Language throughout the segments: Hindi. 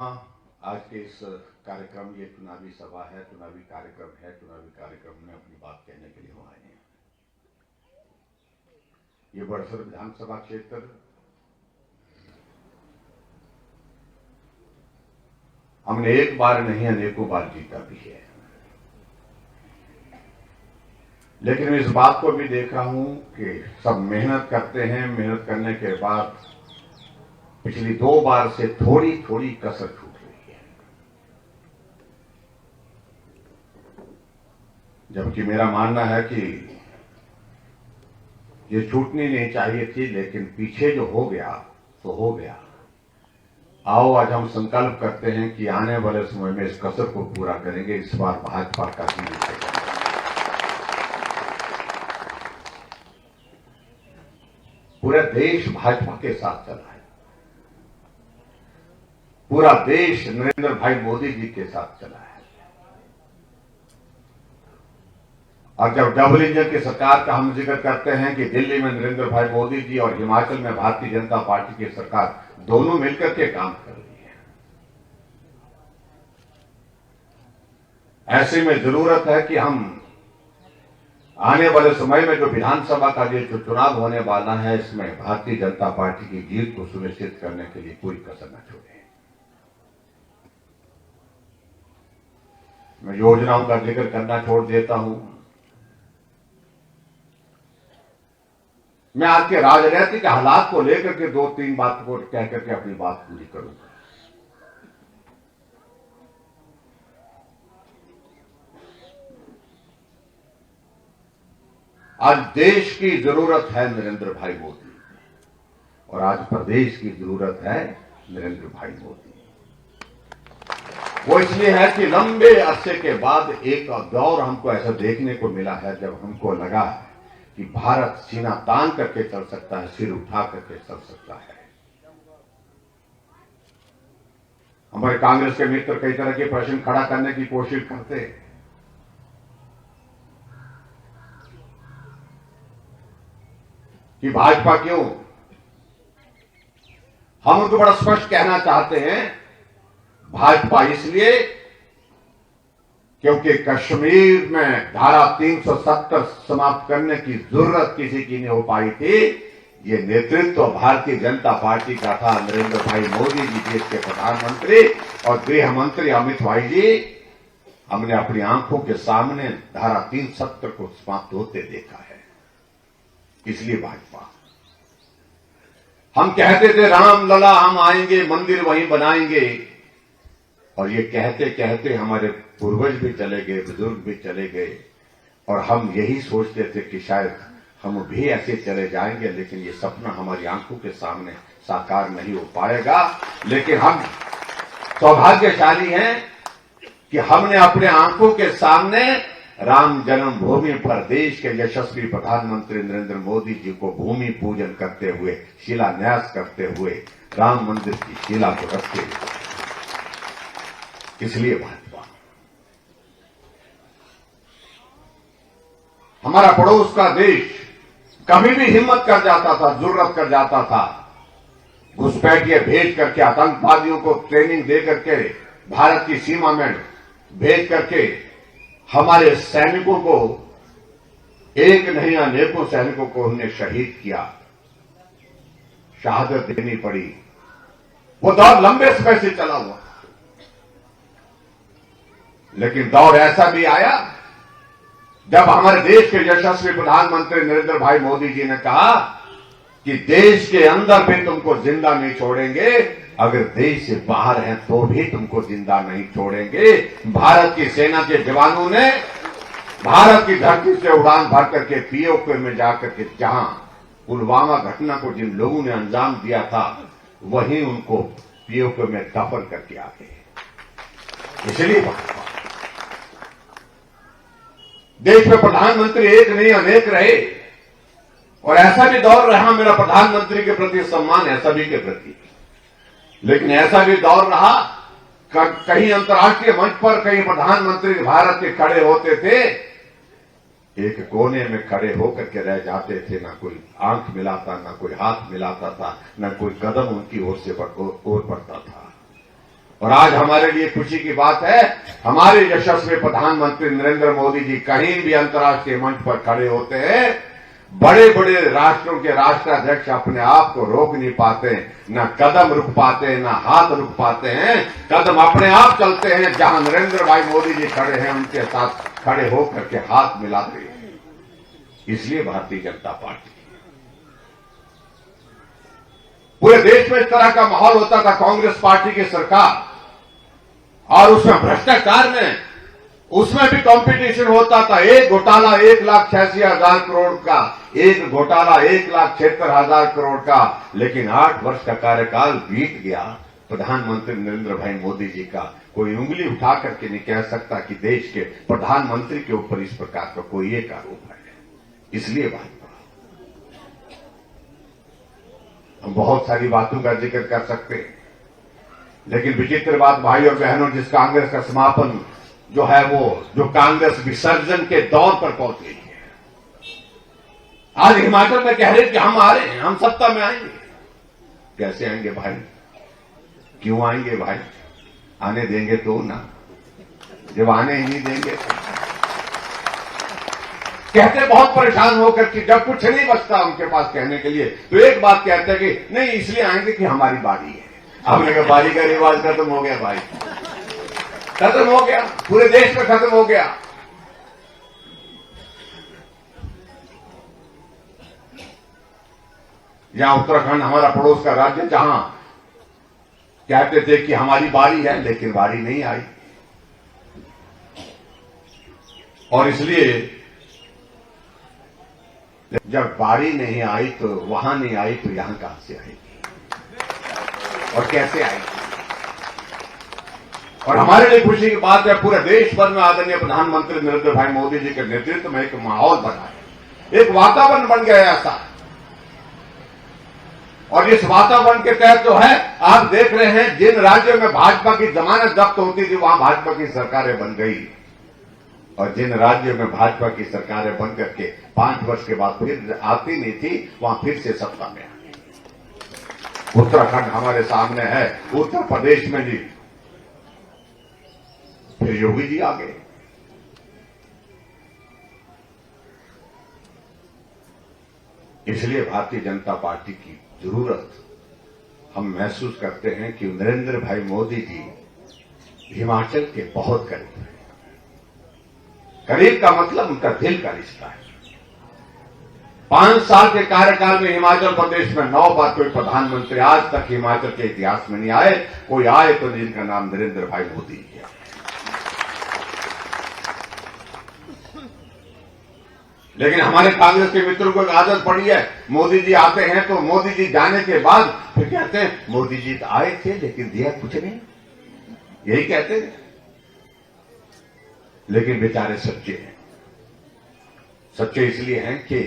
आज के इस कार्यक्रम, ये चुनावी सभा है, चुनावी कार्यक्रम है। चुनावी कार्यक्रम में अपनी बात कहने के लिए हम आए हैं। ये बड़सर विधानसभा क्षेत्र हमने एक बार नहीं अनेकों बार जीता भी है, लेकिन इस बात को भी देखा हूं कि सब मेहनत करते हैं। मेहनत करने के बाद पिछली 2 बार से थोड़ी थोड़ी कसर छूट रही है, जबकि मेरा मानना है कि ये छूटनी नहीं चाहिए थी, लेकिन पीछे जो हो गया तो हो गया। आओ आज हम संकल्प करते हैं कि आने वाले समय में इस कसर को पूरा करेंगे। इस बार भाजपा का जीत। पूरा देश भाजपा के साथ चला है, पूरा देश नरेंद्र भाई मोदी जी के साथ चला है। और जब डबल इंजन की सरकार का हम जिक्र करते हैं कि दिल्ली में नरेंद्र भाई मोदी जी और हिमाचल में भारतीय जनता पार्टी की सरकार दोनों मिलकर के काम कर रही है, ऐसे में जरूरत है कि हम आने वाले समय में जो विधानसभा का जो चुनाव होने वाला है, इसमें भारतीय जनता पार्टी की जीत को सुनिश्चित करने के लिए कोई कसर न छोड़े। मैं योजनाओं का जिक्र करना छोड़ देता हूं। मैं आज के राजनीतिक हालात को लेकर के 2-3 बात को कहकर के अपनी बात पूरी करूंगा। आज देश की जरूरत है नरेंद्र भाई मोदी, और आज प्रदेश की जरूरत है नरेंद्र भाई मोदी। वो इसलिए है कि लंबे अरसे के बाद एक दौर हमको ऐसा देखने को मिला है जब हमको लगा है कि भारत सीना तान करके चल सकता है, सिर उठा करके चल सकता है। हमारे कांग्रेस के मित्र कई तरह के प्रश्न खड़ा करने की कोशिश करते हैं कि भाजपा क्यों। हम उनको बड़ा स्पष्ट कहना चाहते हैं, भाजपा इसलिए क्योंकि कश्मीर में धारा 370 समाप्त करने की जरूरत किसी की नहीं हो पाई थी। ये नेतृत्व भारतीय जनता पार्टी का था। नरेंद्र भाई मोदी जी देश के प्रधानमंत्री और गृह मंत्री अमित भाई जी, हमने अपनी आंखों के सामने धारा 370 को समाप्त होते देखा है। इसलिए भाजपा, हम कहते थे राम लला हम आएंगे, मंदिर वहीं बनाएंगे, और ये कहते कहते हमारे पूर्वज भी चले गए, बुजुर्ग भी चले गए, और हम यही सोचते थे कि शायद हम भी ऐसे चले जाएंगे, लेकिन ये सपना हमारी आंखों के सामने साकार नहीं हो पाएगा। लेकिन हम सौभाग्यशाली हैं कि हमने अपने आंखों के सामने राम जन्मभूमि पर देश के यशस्वी प्रधानमंत्री नरेंद्र मोदी जी को भूमि पूजन करते हुए, शिलान्यास करते हुए राम मंदिर की शिला को रखते हुए। इसलिए भाजपा, हमारा पड़ोस का देश कभी भी हिम्मत कर जाता था, जुर्रत कर जाता था, घुसपैठिए भेज करके, आतंकवादियों को ट्रेनिंग दे करके भारत की सीमा में भेज करके हमारे सैनिकों को, एक नहीं अनेकों सैनिकों को उन्हें शहीद किया, शहादत देनी पड़ी। वो दौर लंबे समय से चला हुआ, लेकिन दौर ऐसा भी आया जब हमारे देश के यशस्वी प्रधानमंत्री नरेंद्र भाई मोदी जी ने कहा कि देश के अंदर भी तुमको जिंदा नहीं छोड़ेंगे, अगर देश से बाहर हैं तो भी तुमको जिंदा नहीं छोड़ेंगे। भारत की सेना के जवानों ने भारत की धरती से उड़ान भर करके पीओके में जाकर के, जहां पुलवामा घटना को जिन लोगों ने अंजाम दिया था, वहीं उनको पीओके में दफन करके आ गए। इसलिए देश में प्रधानमंत्री एक नहीं अनेक रहे, और ऐसा भी दौर रहा, मेरा प्रधानमंत्री के प्रति सम्मान है सभी के प्रति, लेकिन ऐसा भी दौर रहा कहीं अंतर्राष्ट्रीय मंच पर कहीं प्रधानमंत्री भारत के खड़े होते थे, एक कोने में खड़े होकर के रह जाते थे, ना कोई आंख मिलाता, ना कोई हाथ मिलाता था, ना कोई कदम उनकी ओर से बढ़ता था। और आज हमारे लिए खुशी की बात है, हमारे यशस्वी प्रधानमंत्री नरेंद्र मोदी जी कहीं भी अंतर्राष्ट्रीय मंच पर खड़े होते हैं, बड़े बड़े राष्ट्रों के राष्ट्राध्यक्ष अपने आप को रोक नहीं पाते, न कदम रुक पाते, न हाथ रुक पाते हैं। कदम अपने आप चलते हैं, जहां नरेंद्र भाई मोदी जी खड़े हैं उनके साथ खड़े होकर के हाथ मिलाते हैं। इसलिए भारतीय जनता पार्टी, पूरे देश में इस तरह का माहौल होता था, कांग्रेस पार्टी की सरकार, और उसमें भ्रष्टाचार में, उसमें भी कंपटीशन होता था। एक घोटाला 1,86,000 करोड़ का, एक घोटाला 1,76,000 करोड़ का, लेकिन 8 वर्ष का कार्यकाल बीत गया प्रधानमंत्री नरेंद्र भाई मोदी जी का। कोई उंगली उठा करके नहीं कह सकता कि देश के प्रधानमंत्री के ऊपर इस प्रकार का कोई एक आरोप है। इसलिए बात, हम बहुत सारी बातों का जिक्र कर सकते हैं, लेकिन विचित्र बात भाई और बहनों, जिस कांग्रेस का समापन जो है वो, जो कांग्रेस विसर्जन के दौर पर पहुंच गई है, आज हिमाचल में कह रहे कि हम आ रहे हैं, हम सत्ता में आएंगे। कैसे आएंगे भाई? क्यों आएंगे भाई? आने देंगे तो ना, जब आने ही नहीं देंगे। कहते बहुत परेशान होकर कि जब कुछ नहीं बचता उनके पास कहने के लिए, तो एक बात कहते हैं कि नहीं इसलिए आएंगे कि हमारी बारी है। हमने कहा बारी का रिवाज खत्म हो गया भाई, खत्म हो गया, पूरे देश में खत्म हो गया। यहां उत्तराखंड हमारा पड़ोस का राज्य, जहां कहते थे कि हमारी बारी है, लेकिन बारी नहीं आई, और इसलिए जब बारी नहीं आई तो वहां नहीं आई तो यहां कहां से आएगी और कैसे आएगी? और हमारे लिए खुशी की बात है, पूरे देश भर में आदरणीय प्रधानमंत्री नरेंद्र भाई मोदी जी के नेतृत्व में एक माहौल बना है, एक वातावरण बन गया ऐसा। और इस वातावरण के तहत जो है, आप देख रहे हैं जिन राज्यों में भाजपा की जमानत जब्त होती थी वहां भाजपा की सरकारें बन गई, और जिन राज्यों में भाजपा की सरकारें बन करके 5 वर्ष के बाद फिर आती नहीं थी, वहां फिर से सत्ता में आ गई। उत्तराखंड हमारे सामने है, उत्तर प्रदेश में जी फिर योगी जी आ गए। इसलिए भारतीय जनता पार्टी की जरूरत हम महसूस करते हैं कि नरेंद्र भाई मोदी जी हिमाचल के बहुत करीब हैं। करीब का मतलब उनका दिल का रिश्ता है। 5 साल के कार्यकाल में हिमाचल प्रदेश में 9 बार कोई प्रधानमंत्री आज तक हिमाचल के इतिहास में नहीं आए, कोई आए तो जिनका नाम नरेंद्र भाई मोदी है। लेकिन हमारे कांग्रेस के मित्रों को एक आदत पड़ी है, मोदी जी आते हैं तो मोदी जी जाने के बाद फिर कहते हैं मोदी जी तो आए थे लेकिन दिया कुछ नहीं, यही कहते हैं। लेकिन बेचारे सच्चे हैं। सच्चे इसलिए हैं कि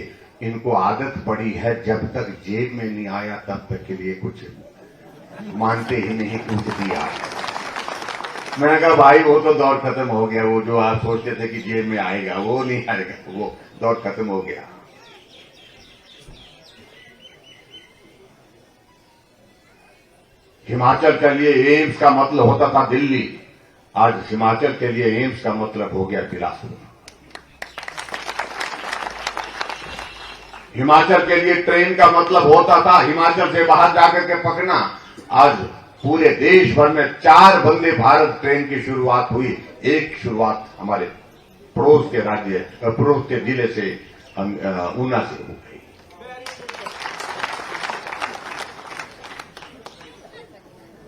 इनको आदत पड़ी है, जब तक जेब में नहीं आया तब तक के लिए कुछ मानते ही नहीं, कुछ दिया। मैंने कहा भाई वो तो दौर खत्म हो गया, वो जो आप सोचते थे कि जेब में आएगा वो नहीं आएगा, वो दौर खत्म हो गया। हिमाचल के लिए एम्स का मतलब होता था दिल्ली, आज हिमाचल के लिए एम्स का मतलब हो गया बिलासपुर। हिमाचल के लिए ट्रेन का मतलब होता था हिमाचल से बाहर जाकर के पकड़ना, आज पूरे देश भर में 4 वंदे भारत ट्रेन की शुरुआत हुई। एक शुरुआत हमारे पड़ोस के राज्य, पड़ोस के जिले से ऊना से हो गई।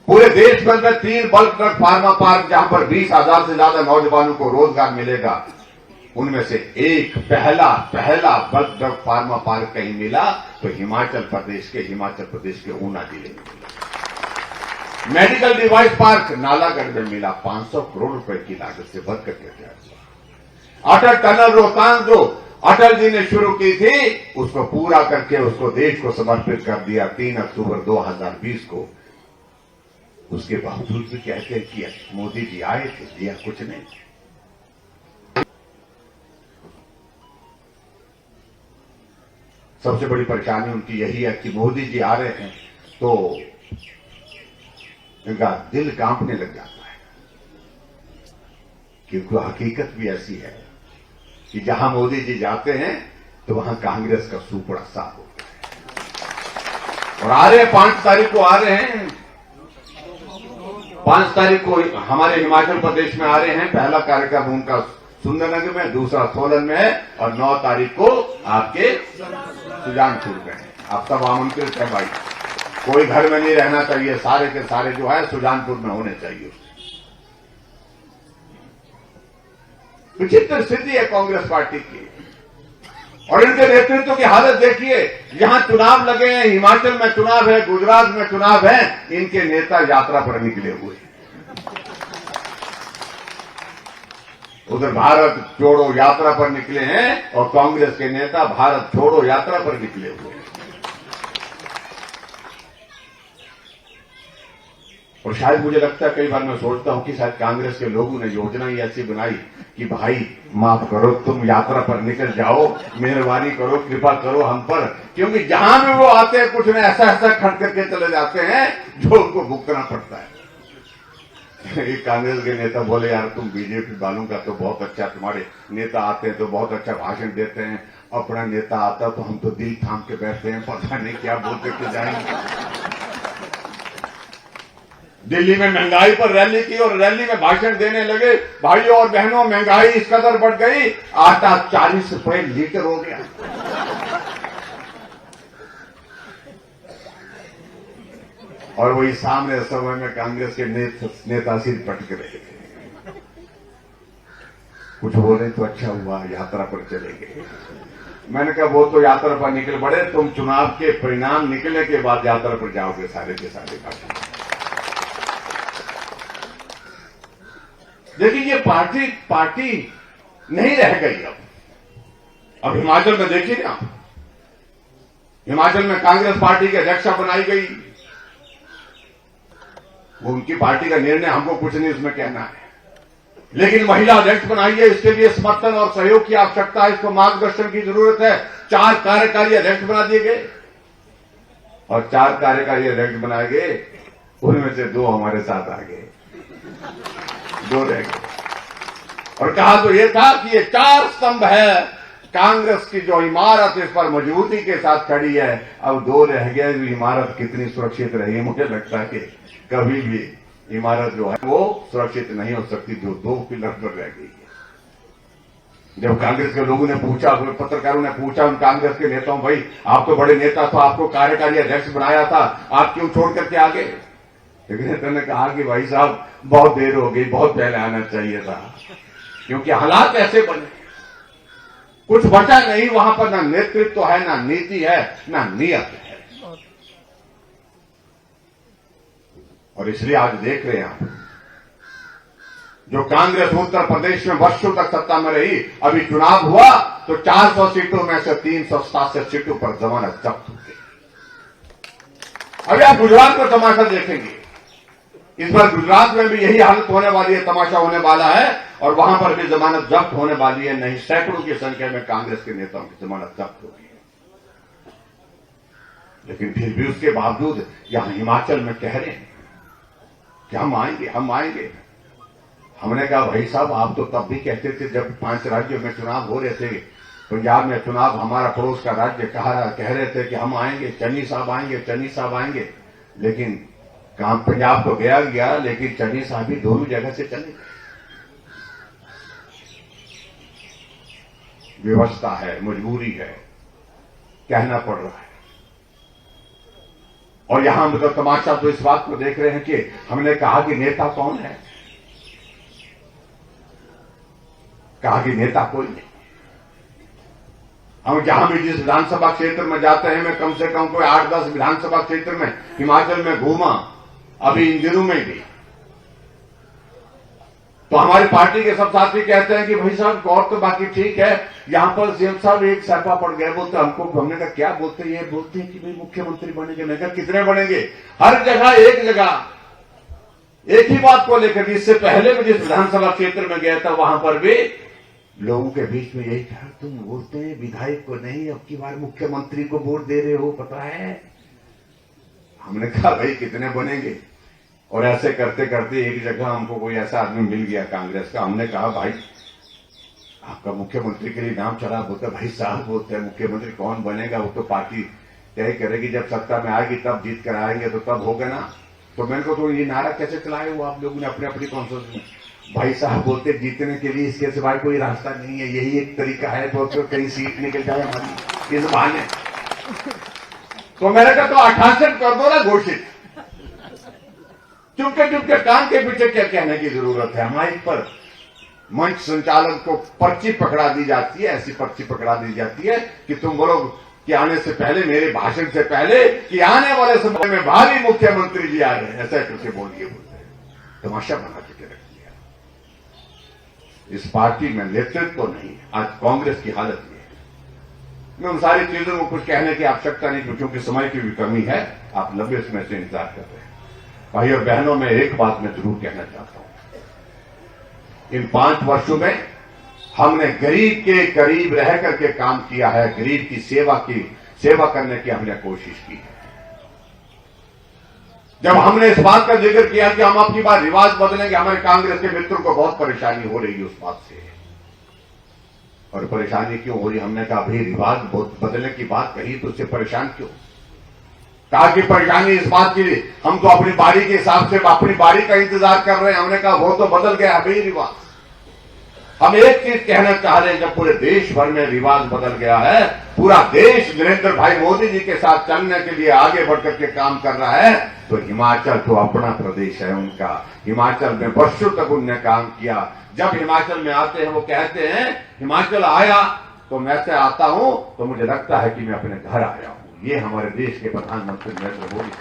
पूरे देश भर में 3 बल्क ड्रग फार्मा पार्क, जहां पर 20,000 से ज्यादा नौजवानों को रोजगार मिलेगा, उनमें से एक पहला बल्क ड्रग फार्मा पार्क कहीं मिला तो हिमाचल प्रदेश के ऊना जिले में मिला। मेडिकल डिवाइस पार्क नालागढ़ में मिला, 500 करोड़ रुपए की लागत से बढ़कर के तैयार हुआ। अटल टनल रोहतांग जो अटल जी ने शुरू की थी, उसको पूरा करके उसको देश को समर्पित कर दिया 3 अक्टूबर 2020 को। उसके बावजूद भी कहते हैं कि मोदी जी आए थे, दिया कुछ नहीं। सबसे बड़ी परेशानी उनकी यही है कि मोदी जी आ रहे हैं तो इनका दिल कांपने लग जाता है, क्योंकि हकीकत भी ऐसी है कि जहां मोदी जी जाते हैं तो वहां कांग्रेस का सूपड़ा साफ होता है। और आ रहे हैं 5 तारीख को आ रहे हैं, 5 तारीख को हमारे हिमाचल प्रदेश में आ रहे हैं। पहला कार्यक्रम उनका सुंदरनगर में, दूसरा सोलन में है और 9 तारीख को आपके सुजानपुर में है। आप सब आमंत्रित है भाई, कोई घर में नहीं रहना चाहिए, सारे के सारे जो है सुजानपुर में होने चाहिए। विचित्र स्थिति है कांग्रेस पार्टी की, और इनके नेतृत्व की हालत देखिए। यहां चुनाव लगे हैं, हिमाचल में चुनाव है, गुजरात में चुनाव है, इनके नेता यात्रा पर निकले हुए हैं। उधर भारत छोड़ो यात्रा पर निकले हैं और कांग्रेस के नेता भारत छोड़ो यात्रा पर निकले हुए हैं। और शायद मुझे लगता है, कई बार मैं सोचता हूं कि शायद कांग्रेस के लोगों ने योजना ही ऐसी बनाई कि भाई माफ करो, तुम यात्रा पर निकल जाओ, मेहरबानी करो, कृपा करो हम पर, क्योंकि जहां भी वो आते हैं कुछ न ऐसा खट करके चले जाते हैं जो उनको भुगतना पड़ता है। एक कांग्रेस के नेता बोले, यार तुम बीजेपी वालों का तो बहुत अच्छा, तुम्हारे नेता आते हैं तो बहुत अच्छा भाषण देते हैं, अपना नेता आता तो हम तो दिल थाम के बैठते हैं, पता नहीं क्या बोलते के जाएंगे। दिल्ली में महंगाई पर रैली की और रैली में भाषण देने लगे, भाइयों और बहनों महंगाई इस कदर बढ़ गई, आटा 40 रुपए लीटर हो गया। और वही सामने समय में कांग्रेस के नेता सिर पटक रहे थे। कुछ बोले तो अच्छा हुआ, यात्रा पर चले गए। मैंने कहा वो तो यात्रा पर निकल पड़े, तुम चुनाव के परिणाम निकलने के बाद यात्रा पर जाओगे सारे के सारे भाषण। देखिए ये पार्टी नहीं रह गई अब हिमाचल में देखिए ना, हिमाचल में कांग्रेस पार्टी की अध्यक्षा बनाई गई। वो उनकी पार्टी का निर्णय, हमको कुछ नहीं उसमें कहना है, लेकिन महिला अध्यक्ष बनाई है, इसके लिए समर्थन और सहयोग की आवश्यकता है, इसको मार्गदर्शन की जरूरत है। 4 कार्यकारी अध्यक्ष बना दिए गए और 4 कार्यकारी अध्यक्ष बनाए गए, उनमें से 2 हमारे साथ आ गए, 2 रह गए। और कहा तो यह था कि ये 4 स्तंभ है कांग्रेस की, जो इमारत इस पर मजबूती के साथ खड़ी है। अब 2 रह गए, इमारत कितनी सुरक्षित रही, मुझे लगता है कि कभी भी इमारत जो है वो सुरक्षित नहीं हो सकती जो 2 पिलर पर रह गई है। जब कांग्रेस के लोगों ने पूछा, पत्रकारों ने पूछा उन कांग्रेस के नेताओं, भाई आप तो बड़े नेता, तो आपको कार्यकारी अध्यक्ष बनाया था, आप क्यों छोड़ करके आ गए? नेता ने कहा कि भाई साहब बहुत देर हो गई, बहुत पहले आना चाहिए था, क्योंकि हालात ऐसे बने, कुछ बचा नहीं वहां पर, ना नेतृत्व है, ना नीति है, ना नियत है। और इसलिए आज देख रहे हैं आप, जो कांग्रेस उत्तर प्रदेश में वर्षों तक सत्ता में रही, अभी चुनाव हुआ तो 400 सीटों में से 367 सीटों पर जमानत जब्त हो गई। अभी आप गुजरात में तमाशा देखेंगे, इस बार गुजरात में भी यही हालत होने वाली है, तमाशा होने वाला है, और वहां पर भी जमानत जब्त होने वाली है। नहीं, सैकड़ों की संख्या में कांग्रेस के नेताओं की जमानत जब्त होगी। लेकिन फिर भी उसके बावजूद यहां हिमाचल में कह रहे हैं कि हम आएंगे, हम आएंगे। हमने कहा भाई साहब आप तो तब भी कहते थे जब 5 राज्यों में चुनाव हो रहे थे, पंजाब में चुनाव, हमारा पड़ोस का राज्य कह रहे थे कि हम आएंगे, चन्नी साहब आएंगे, चन्नी साहब आएंगे। लेकिन काम पंजाब तो गया, लेकिन चन्नी साहब भी दोनों जगह से चले गए। व्यवस्था है, मजबूरी है, कहना पड़ रहा है। और यहां मतलब तमाशा तो इस बात को देख रहे हैं कि हमने कहा कि नेता कौन है, कहा कि नेता कोई नहीं। हम जहां भी जिस विधानसभा क्षेत्र में जाते हैं, मैं कम से कम कोई 8-10 विधानसभा क्षेत्र में हिमाचल में घूमा, अभी इन दिनों में भी, तो हमारी पार्टी के सब साथी कहते हैं कि भाई साहब और तो बाकी ठीक है, यहां पर सीएम साहब एक सरपा पड़ गए, बोलते हमको, हमने कहा क्या बोलते हैं? ये बोलते हैं कि भाई मुख्यमंत्री बनेंगे। मैं कहा कितने बनेंगे? हर जगह एक ही बात को लेकर। इससे पहले मैं जिस विधानसभा क्षेत्र में गया था वहां पर भी लोगों के बीच में यही था, तुम बोलते हैं विधायक को नहीं, अब की बार मुख्यमंत्री को वोट दे रहे हो, पता है? हमने कहा भाई कितने बनेंगे? और ऐसे करते करते एक जगह हमको कोई ऐसा आदमी मिल गया कांग्रेस का। हमने कहा भाई आपका मुख्यमंत्री के लिए नाम चला, बोलते भाई साहब बोलते हैं मुख्यमंत्री कौन बनेगा, वो तो पार्टी तय करेगी, जब सत्ता में आएगी तब जीत कर आएंगे तो तब होगा ना। तो मैंने कहा तो ये नारा कैसे चलाए हो आप लोगों ने अपने अपनी कॉन्फ्रेंस में? भाई साहब बोलते जीतने के लिए इसके सिवाय कोई रास्ता नहीं है, यही एक तरीका है, तो कहीं सीट निकल जाए हमारी इस बहाने। तो मैंने कहा तो 68 कर दो ना घोषित। चुपके कान के पीछे क्या कहने की जरूरत है? हमारे पर मंच संचालन को पर्ची पकड़ा दी जाती है, ऐसी पर्ची पकड़ा दी जाती है कि तुम बोलो कि आने से पहले, मेरे भाषण से पहले, कि आने वाले समय में भावी मुख्यमंत्री जी आ रहे हैं, ऐसा करके बोलते हैं। तमाशा बना के रख दिया। इस पार्टी में नेतृत्व तो नहीं। आज कांग्रेस की हालत ये है। मैं उन सारी चीजों को कुछ कहने की आवश्यकता नहीं, क्योंकि समय की भी कमी है। आप लंबे समय से इंतजार कर रहे हैं। भाई और बहनों, में एक बात मैं जरूर कहना चाहता हूं। इन 5 वर्षों में हमने गरीब के करीब रह करके काम किया है, गरीब की सेवा करने की हमने कोशिश की है। जब हमने इस बात का जिक्र किया कि हम अपनी बार रिवाज बदलेंगे, हमारे कांग्रेस के मित्रों को बहुत परेशानी हो रही है उस बात से। और परेशानी क्यों हो रही? हमने कहा भाई रिवाज बदलने की बात कही तो उससे परेशान क्यों? कहा कि परेशानी इस बात की, हम तो अपनी बारी के हिसाब से अपनी बारी का इंतजार कर रहे हैं। हमने कहा वो तो बदल गया भाई रिवाज। हम एक चीज कहना चाह रहे हैं, जब पूरे देश भर में रिवाज बदल गया है, पूरा देश नरेंद्र भाई मोदी जी के साथ चलने के लिए आगे बढ़ करके काम कर रहा है, तो हिमाचल तो अपना प्रदेश है उनका। हिमाचल में वर्षों तक उनने काम किया। जब हिमाचल में आते हैं वो कहते हैं हिमाचल आया तो मैं से आता हूं तो मुझे लगता है कि मैं अपने घर आया हूं। ये हमारे देश के प्रधानमंत्री नरेंद्र मोदी।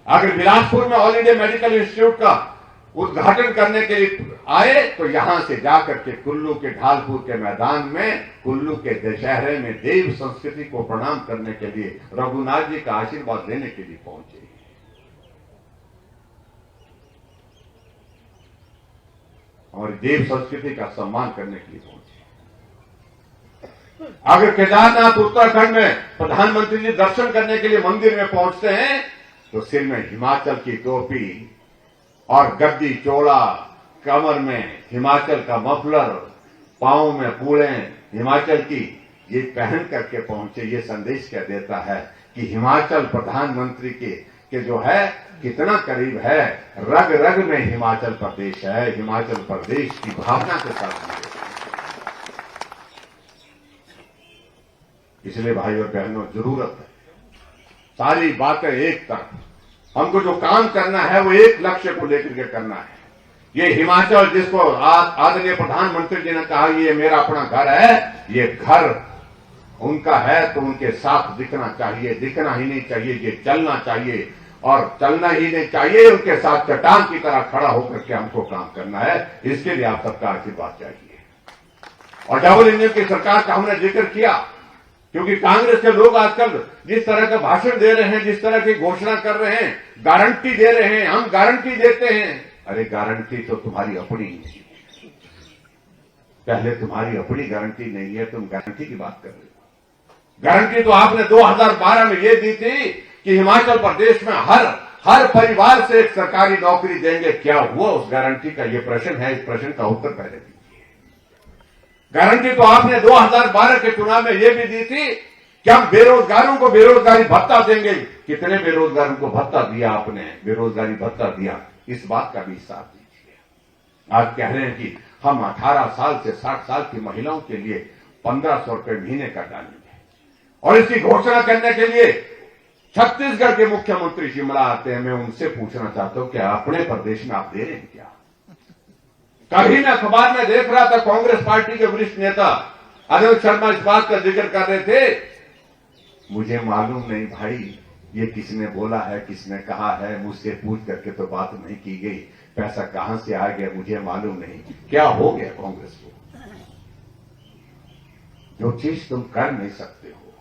अगर बिलासपुर में ऑल इंडिया मेडिकल इंस्टीट्यूट का उद्घाटन करने के लिए आए तो यहां से जाकर के कुल्लू के ढालपुर के मैदान में, कुल्लू के दशहरे में देव संस्कृति को प्रणाम करने के लिए, रघुनाथ जी का आशीर्वाद लेने के लिए पहुंचे। और देव संस्कृति का सम्मान करने के लिए पहुंचे। अगर केदारनाथ उत्तराखंड में प्रधानमंत्री जी दर्शन करने के लिए मंदिर में पहुंचते हैं तो सिर में हिमाचल की टोपी और गद्दी चोला, कमर में हिमाचल का मफलर, पांव में पूड़े हिमाचल की, ये पहन करके पहुंचे। ये संदेश क्या देता है कि हिमाचल प्रधानमंत्री के जो है कितना करीब है। रग रग में हिमाचल प्रदेश है, हिमाचल प्रदेश की भावना के साथ। इसलिए भाई और बहनों, जरूरत है सारी बातें एक तरफ, हमको जो काम करना है वो एक लक्ष्य को लेकर के करना है। ये हिमाचल जिसको आदरणीय प्रधानमंत्री जी ने कहा ये मेरा अपना घर है, ये घर उनका है तो उनके साथ दिखना चाहिए, दिखना ही नहीं चाहिए, ये चलना चाहिए। और चलना ही नहीं चाहिए, उनके साथ चट्टान की तरह खड़ा होकर के हमको काम करना है। इसके लिए आप सबका आशीर्वाद चाहिए। और डबल इंजन की सरकार का हमने जिक्र किया, क्योंकि कांग्रेस के लोग आजकल जिस तरह का भाषण दे रहे हैं, जिस तरह की घोषणा कर रहे हैं, गारंटी दे रहे हैं, हम गारंटी देते हैं। अरे गारंटी तो तुम्हारी अपनी नहीं है, पहले तुम्हारी अपनी गारंटी नहीं है, तुम गारंटी की बात कर रहे हो। गारंटी तो आपने 2012 में ये दी थी कि हिमाचल प्रदेश में हर परिवार से एक सरकारी नौकरी देंगे। क्या हुआ उस गारंटी का? ये प्रश्न है, इस प्रश्न का उत्तर पहले दीजिए। गारंटी तो आपने 2012 के चुनाव में यह भी दी थी कि हम बेरोजगारों को बेरोजगारी भत्ता देंगे। कितने बेरोजगारों को भत्ता दिया आपने? बेरोजगारी भत्ता दिया, इस बात का भी हिसाब दीजिए। आज कह रहे हैं कि हम 18 साल से 60 साल की महिलाओं के लिए 1500 रुपए महीने का डालेंगे। और इसकी घोषणा करने के लिए छत्तीसगढ़ के मुख्यमंत्री शिमला आते हैं। मैं उनसे पूछना चाहता हूं कि अपने प्रदेश में आप दे रहे हैं क्या? कभी मैं अखबार में देख रहा था, कांग्रेस पार्टी के वरिष्ठ नेता अनिल शर्मा इस बात का जिक्र कर रहे थे, मुझे मालूम नहीं भाई ये किसने बोला है, किसने कहा है, मुझसे पूछ करके तो बात नहीं की गई। पैसा कहां से आ गया मुझे मालूम नहीं। क्या हो गया कांग्रेस को? जो चीज तुम कर नहीं सकते हो,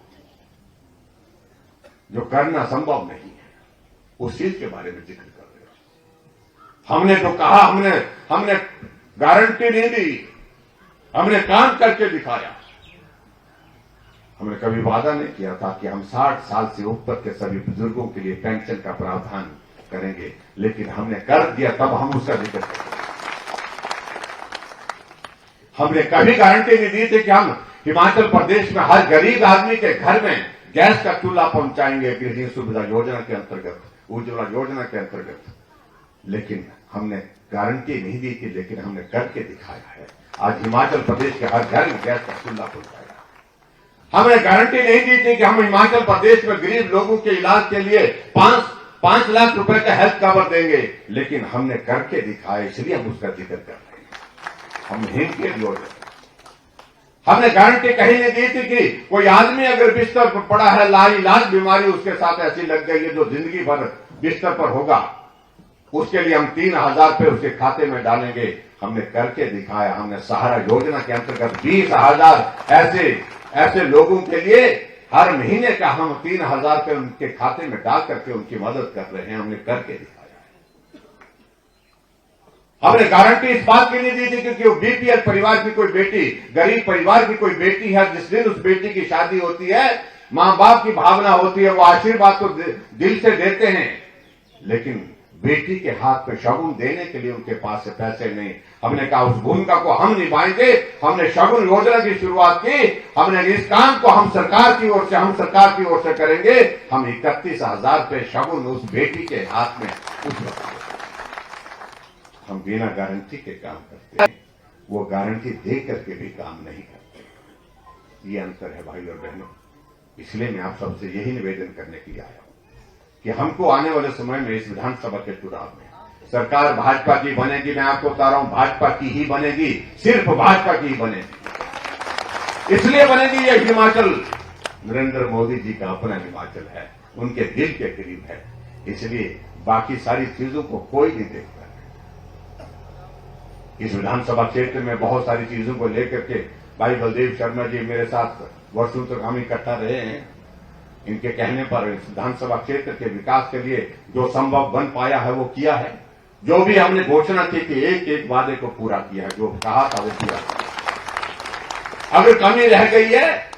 जो करना संभव नहीं है, उस चीज के बारे में जिक्र कर रहे हो। हमने तो कहा, हमने गारंटी नहीं दी, हमने काम करके दिखाया। हमने कभी वादा नहीं किया था कि हम 60 साल से ऊपर के सभी बुजुर्गों के लिए पेंशन का प्रावधान करेंगे, लेकिन हमने कर दिया, तब हम उसका जिक्र करेंगे। हमने कभी गारंटी नहीं दी थी कि हम हिमाचल प्रदेश में हर गरीब आदमी के घर में गैस का चूल्हा पहुंचाएंगे गृहिणी सुविधा योजना के अंतर्गत, उज्ज्वला योजना के अंतर्गत, लेकिन हमने गारंटी नहीं दी थी, लेकिन हमने करके दिखाया है। आज हिमाचल प्रदेश के हर घर में गैस का चूल्हा पहुंचाएगा। हमने गारंटी नहीं दी थी कि हम हिमाचल प्रदेश में गरीब लोगों के इलाज के लिए 5 लाख रुपए का हेल्थ कवर देंगे, लेकिन हमने करके दिखाया, इसलिए हम उसका जिक्र कर रहे हैं। हम हिम के योजना, हमने गारंटी कहीं नहीं दी थी कि कोई आदमी अगर बिस्तर पर पड़ा है, लाइलाज बीमारी उसके साथ ऐसी लग गई है जो जिंदगी भर बिस्तर पर होगा, उसके लिए हम 3,000 रुपये उसके खाते में डालेंगे। हमने करके दिखाया। हमने सहारा योजना के अंतर्गत 20,000 ऐसे लोगों के लिए हर महीने का हम 3,000 रुपये उनके खाते में डाल करके उनकी मदद कर रहे हैं। हमने करके दिखाया। हमने गारंटी इस बात की नहीं दी थी क्योंकि वो बीपीएल परिवार की कोई बेटी, गरीब परिवार की कोई बेटी है, जिस दिन उस बेटी की शादी होती है, मां बाप की भावना होती है, वो आशीर्वाद तो दिल से देते हैं, लेकिन बेटी के हाथ में शगुन देने के लिए उनके पास से पैसे नहीं। हमने कहा उस भूमिका को हम निभाएंगे। हमने शगुन योजना की शुरुआत की। हमने इस काम को हम सरकार की ओर से करेंगे। हम 31,000 रुपये शगुन उस बेटी के हाथ में उस वक्त, हम बिना गारंटी के काम करते हैं, वो गारंटी दे करके भी काम नहीं करते। ये अंतर है भाई और बहनों। इसलिए मैं आप सबसे यही निवेदन करने के लिए आया हूं कि हमको आने वाले समय में इस विधानसभा के चुनाव में सरकार भाजपा की बनेगी। मैं आपको बता रहा हूं, भाजपा की ही बनेगी, सिर्फ भाजपा की ही बनेगी। इसलिए बनेगी ये हिमाचल नरेंद्र मोदी जी का अपना हिमाचल है, उनके दिल के करीब है, इसलिए बाकी सारी चीजों को कोई नहीं देखता। इस विधानसभा क्षेत्र में बहुत सारी चीजों को लेकर के भाई बलदेव शर्मा जी मेरे साथ वर्षों तक हम इकट्ठा रहे हैं। इनके कहने पर इस विधानसभा क्षेत्र के विकास के लिए जो संभव बन पाया है वो किया है। जो भी हमने घोषणा की थी, एक एक वादे को पूरा किया है, जो कहा था वो पूरा किया। अगर कमी रह गई है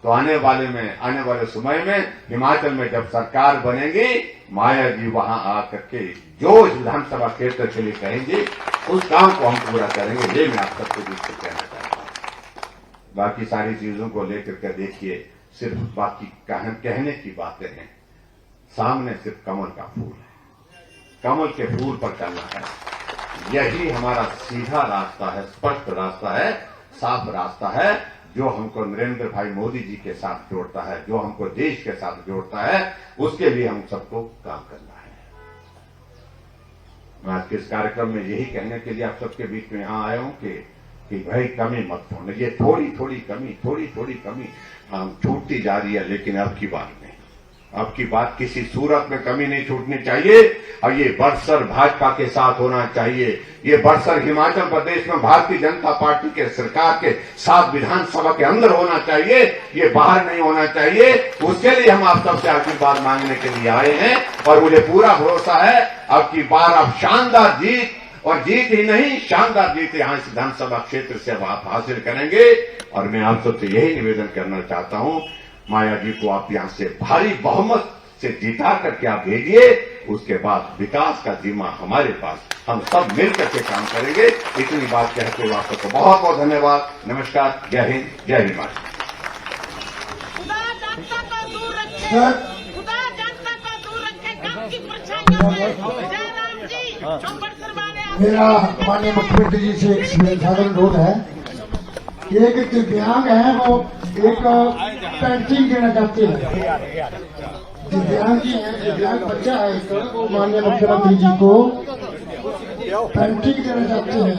तो आने वाले समय में हिमाचल में जब सरकार बनेगी, माया जी वहां आकर के जो इस विधानसभा क्षेत्र के लिए कहेंगे उस काम को हम पूरा करेंगे। ये मैं आप सबके बीच से कहना चाहता हूं। बाकी सारी चीजों को लेकर के देखिए, सिर्फ बाकी कहने की बातें हैं, सामने सिर्फ कमल का फूल है। कमल के फूल पर चलना है, यही हमारा सीधा रास्ता है, स्पष्ट रास्ता है, साफ रास्ता है, जो हमको नरेंद्र भाई मोदी जी के साथ जोड़ता है, जो हमको देश के साथ जोड़ता है। उसके लिए हम सबको काम करना है। मैं आज के इस कार्यक्रम में यही कहने के लिए आप सबके बीच में यहां आया हूं कि भाई कमी मत छोड़ना। ये थोड़ी थोड़ी कमी छूटती जा रही है, लेकिन अब की बात नहीं, अब की बात किसी सूरत में कमी नहीं छूटनी चाहिए। और ये बरसर भाजपा के साथ होना चाहिए। ये बरसर हिमाचल प्रदेश में भारतीय जनता पार्टी के सरकार के साथ विधानसभा के अंदर होना चाहिए, ये बाहर नहीं होना चाहिए। उसके लिए हम आप सबसे आशीर्वाद मांगने के लिए आए हैं और मुझे पूरा भरोसा है अब की बार आप शानदार जीत, और जीत ही नहीं शानदार जीत यहां इस विधानसभा क्षेत्र से आप हासिल करेंगे। और मैं आप सबसे यही निवेदन करना चाहता हूं, माया जी को आप यहां से भारी बहुमत से जीता करके आप भेजिए। उसके बाद विकास का जिम्मा हमारे पास, हम सब मिलकर के काम करेंगे। इतनी बात कहते हुए आप सबको बहुत बहुत धन्यवाद। नमस्कार, जय हिंद, जय हिमाचल। खुदा जनता को दूर रखे, खुदा जनता को दूर रखे, काम की परेशानियों में। जयराम जी, चौपड़ सरवाने मेरा माननीय मुख्यमंत्री जी से एक साधारण अनुरोध है कि एक दिव्यांग है, वो एक पेंटिंग देना चाहते हैं। दिव्यांग जी है, दिव्यांग बच्चा है एक, वो माननीय मुख्यमंत्री जी को पेंटिंग देना चाहते हैं।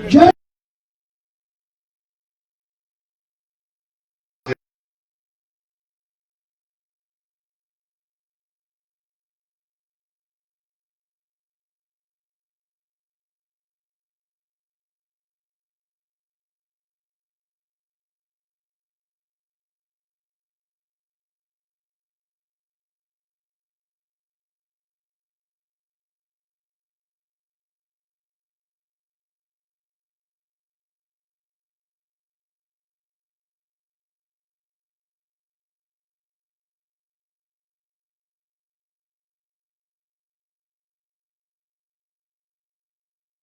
जय